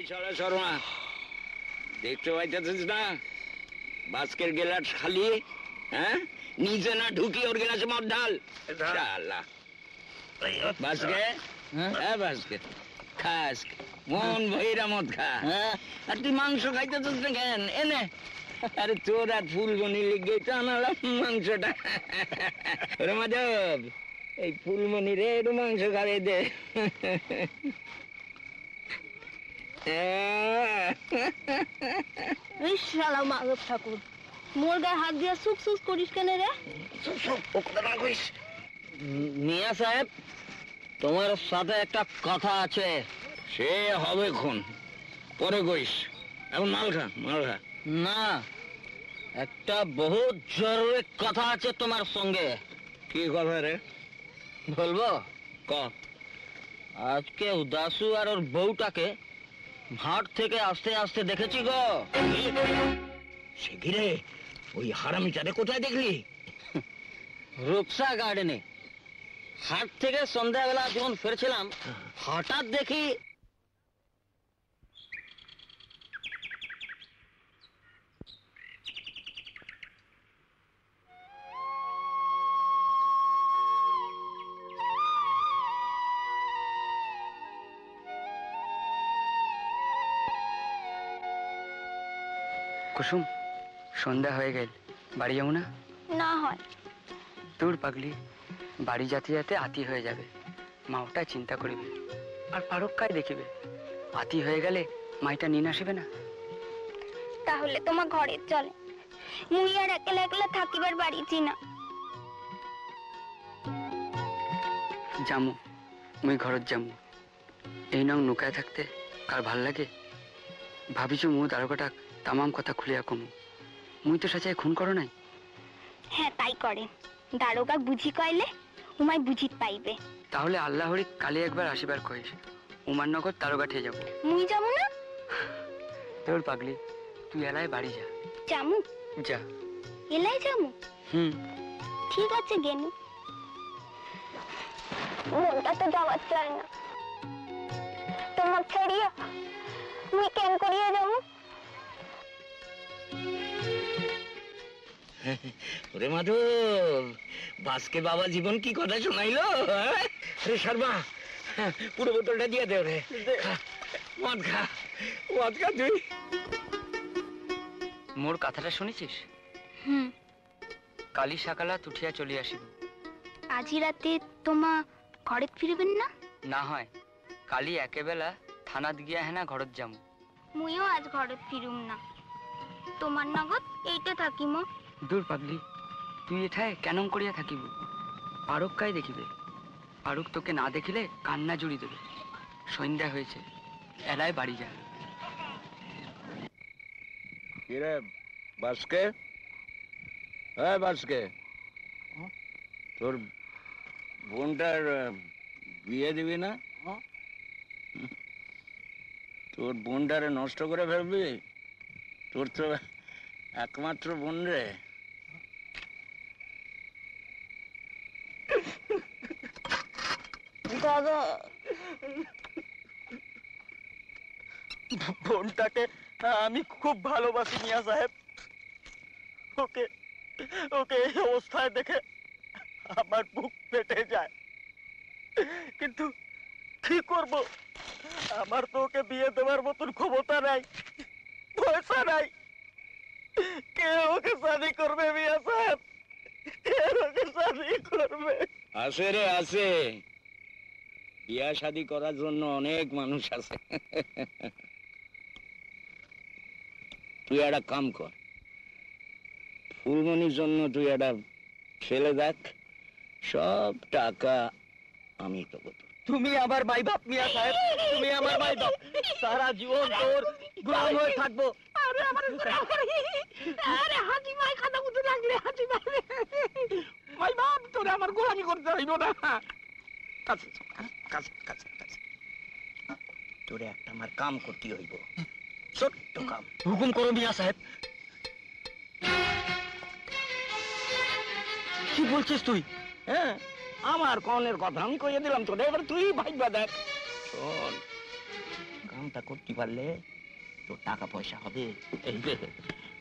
শালা শর্মা, দেখতে পাইতেছিস না বাস্কের গেলাস খালি? হ্যাঁ, নিচে না ঢুকি ওর গেলাসে মদ ঢাল। শালা বাস্কে, হ্যাঁ বাস্কে, খাস মন ভৈরা মদ খা। আর তুই মাংস খাইতেছিস না কেন? এনে আরে তোর আর ফুলমণি লিগে তো আনালাম মাংসটা। রে মাধব, এই ফুলমণি রে একটু মাংস খাইয়ে দে। শালা মাধব ঠাকুর, মোর গায়ে হাত দিয়া সুখ সুখ করিস কেন রে? মিয়া সাহেব, তোমার সাথে একটা কথা আছে। সে হবে খুন, পরে কইস, এখন মাল খা, মাল খা। না, একটা বহুত জরুরি কথা আছে তোমার সঙ্গে। কি কথা রে? বলবো? ক। আজকে উদাসু আর ওর বউটাকে হাট থেকে আসতে আসতে দেখেছি গো। সে কি রে? ওই হারামিটারে কোথায় দেখলি? রূপসা গার্ডেনে। হাট থেকে সন্ধ্যাবেলা যখন ফিরছিলাম, হঠাৎ দেখি কুসুম, সন্ধ্যা হয়ে গেল, বাড়ি যাবো না? না হয়। তোর পাগলি, বাড়ি যাতে যাতে আতি হয়ে যাবে। মা ওটা চিন্তা করিবে, আর পারক কায় দেখিবে। আতি হয়ে গেলে মাইটা নিন আসিবে না। তাহলে তোমার ঘরে চলে, মুই আর একলা একলা থাকিবার বাড়িছি না। যামু, মুই ঘরত যামু। এই নং নুকায় থাকতে কার ভাল লাগে? ভাবিছু মু দারোগাটাক তামাম কথা খুলিয়া কমু। মুই তো সাচাই খুন করো নাই। হ্যাঁ তাই করে, দারোগা বুঝি কইলে উমায় বুঝিত পাইবে। তাহলে আল্লাহরি কালে একবার আসিবার কইস, উমারনগর দারোগা ঠে যাবো। মুই যাবো না। তোর পাগলি, তুই এলায় বাড়ি যা। যামু? যা। এলাই যামু? ঠিক আছে গেনু। মনটা তো যাওয়ার চায় না, তোমার ছেড়িয়া মুই কেন করিয়া যাবো? ওরে মাধব, বাসকে বাবা জীবন কি কথা শোনাইলো? রে শর্মা, পুরো বোতলটা দিয়ে দে রে। মদ খা, মদ খা তুই। মোর কথাটা শুনেছিস? কালি সকালা তুঠিয়া চলি আসিব। আজি রাতে তোমা ঘরে ফিরবেন না? না হয় কালি একেবেলা থানাত গিয়া হেনা ঘরত যামু। মুইও আজ ঘরে ফিরুম না, তোমার নগদ এইটা থাকিম। দূর পাগলি, তুই এঠায় কেন করিয়া থাকিব? পারক কাই দেখিবে। পারক তোকে না দেখিলে কান্না জুড়ি দেবে। সন্ধ্যা হয়েছে, এলায় বাড়ি যা। কিরে বাসকে, হ্যাঁ বাসকে, তোর বোনটার বিয়ে দিবি না? তোর বোনটারে নষ্ট করে ফেলবি? তোর তো একমাত্র বোন রে। দাদা, বোনটাকে আমি খুব ভালোবাসি মিয়া সাহেব। ওকে ওকে এই অবস্থায় দেখে আমার বুক ফেটে যায়, কিন্তু কি করব? আমার তো ওকে বিয়ে দেওয়ার মতন ক্ষমতা নাই, পয়সা নাই। কে ওকে শাদি করবে মিয়া সাহেব? কে ওকে শাদি করবে? আছে রে আছে, বিয়া শাদি করার জন্য অনেক মানুষ আছে। তুই একটা কাম কর, ফুলমনির জন্য তুই একটা ছেলে দেখ, সব টাকা আমি তোকে। তুমি আমার মাই বাপ মিয়া সাহেব, তুমি আমার মাই বাপ। সারা জীবন তোর গোলাম হয়ে থাকবো। আরে হাজি ভাই খাতা মুতে লাগলে হাজি ভাই ভাই বাপ, তোরে আমার গোলামি করতে হইব না। কাছে কাছে কাছে কাছে তোরে একটা আমার কাম করতে হইব, ছোট্ট কাম। হুকুম করো মিয়া সাহেব। কি বলছিস তুই? হ্যাঁ, আমার কনের কথা আমি কইয়ে দিলাম তোরে, এবার তুই ভাইবা দেখ। শোন, কামটা করতে পারলে তোর টাকা পয়সা হবে, এই যে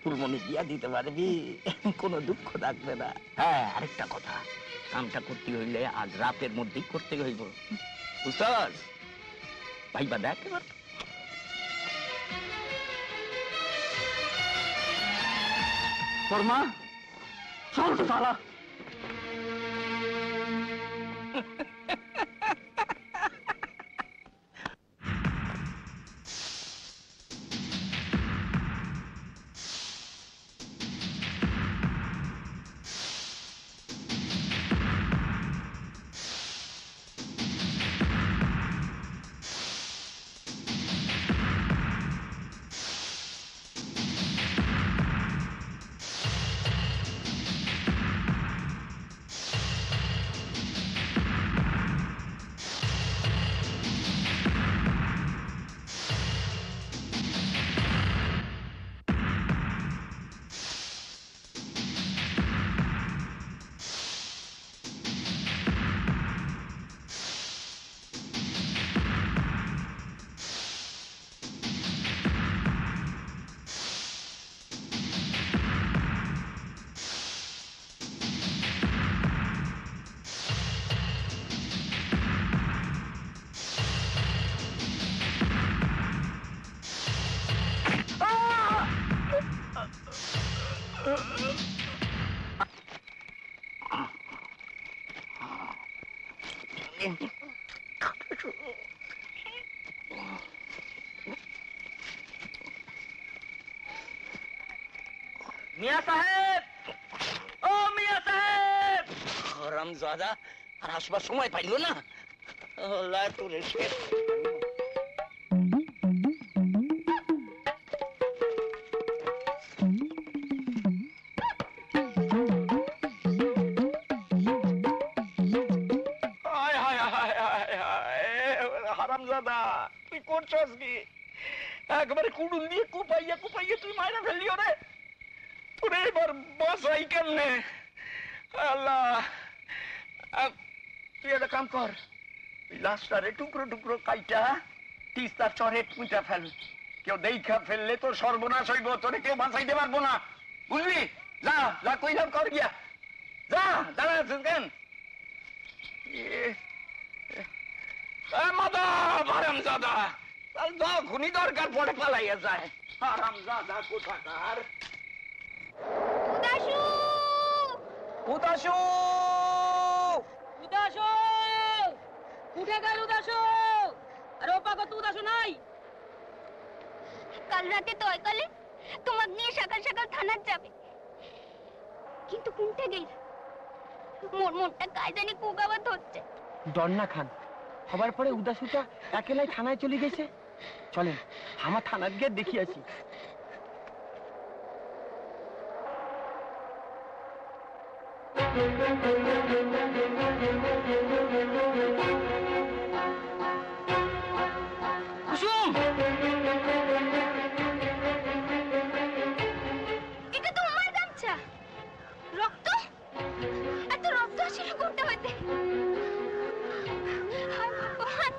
ফুলমনি দিয়া দিতে পারবি, কোনো দুঃখ থাকবে না। হ্যাঁ, আরেকটা কথা, কামটা করতে হইলে আজ রাতের মধ্যেই করতে হইব, বুঝছস? ভাইবা দেখ এবার। শর্মা চল তো শালা। মিয়া সাহেব, ও মিয়া সাহেব! হারামজাদা আর আসবার সময় পাইল না। আল্লাহ তোরে শেষ। হারামজাদা, তুই করছস কি? একবারে কুড়ুল দিয়ে কুপাইয়া কুপাইয়া তুই মাইরা ফেললি ওরে। তোরে এবার বাসাই কেমনে? আল্লাহ, তুই একটা কাম কর, লাশটারে টুকরো টুকরো কাইটা তিস্তার চরে পুঁতা ফেল। কেউ দেখা ফেললে তোর সর্বনাশ হইব, তোরে কেউ বাঁচাইতে পারবো না, বুঝলি? যা যা কইলাম কর গিয়া, যা। দাঁড়া আছিস কেন? হারামজাদা, যখনই দরকার পড়ে পালাইয়া যায়। হারামজাদা কোথাকার। উদাসু! উদাসু! উদাসু! উঠে গেল উদাসু! আরে ও পাগল, তো উদাসু নাই? কাল রাতে তয়কালে তোমাকে নিয়ে সকাল সকাল থানার যাবে, কিন্তু কোনটা গেল? মোর মনটা কাজ জানি কুগাবাত হচ্ছে। ডন্না খান হবার পরে উদাসুটা একেলাই থানায় চলে গেছে। চলেন আমার থানার গিয়ে দেখি আসি। কুসুম! এটা তো আমার গামছা। রক্ত? এত রক্ত ছিল কোনটা হইতে? হায় ভগবান!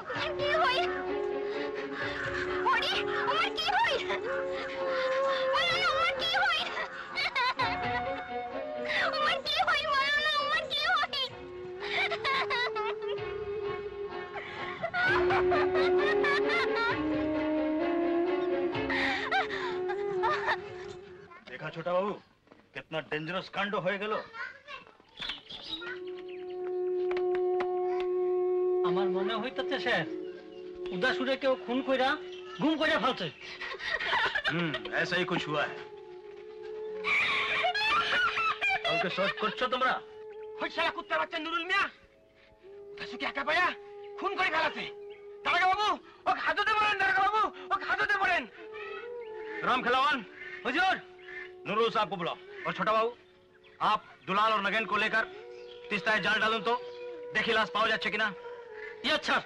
আমার কি হই? হরি, আমার কি হই? বলো না, আমার কি হই? আমার কি হই? বলো না, আমার কি হই? देखा छोटा बाबू, कितना डेंजरस कांड हो गया। আমার মনে হইতেছে স্যার উদাসুরে কেউ খুন কইরা গুম কইরা ফেলছে। ऐसा ही कुछ हुआ है। কাউকে শর্ট করছো তোমরা? ওই শালা কুত্তার বাচ্চা নুরুল মিয়া উদাসুকে একা পায়া খুন করে ফেলাছে। দারোগা বাবু, ও হাজতে পড়েন। দারোগা বাবু, ও হাজতে পড়েন। राम खिलावन, হুজুর! नूरुल साहब को बुलाओ। और छोटा बाबू, आप दुलाल और नगेन को लेकर तीस्ताए जाल डालूं तो देखी लाश पाओ जाच्छे कि ना। ইয়ে স্যার।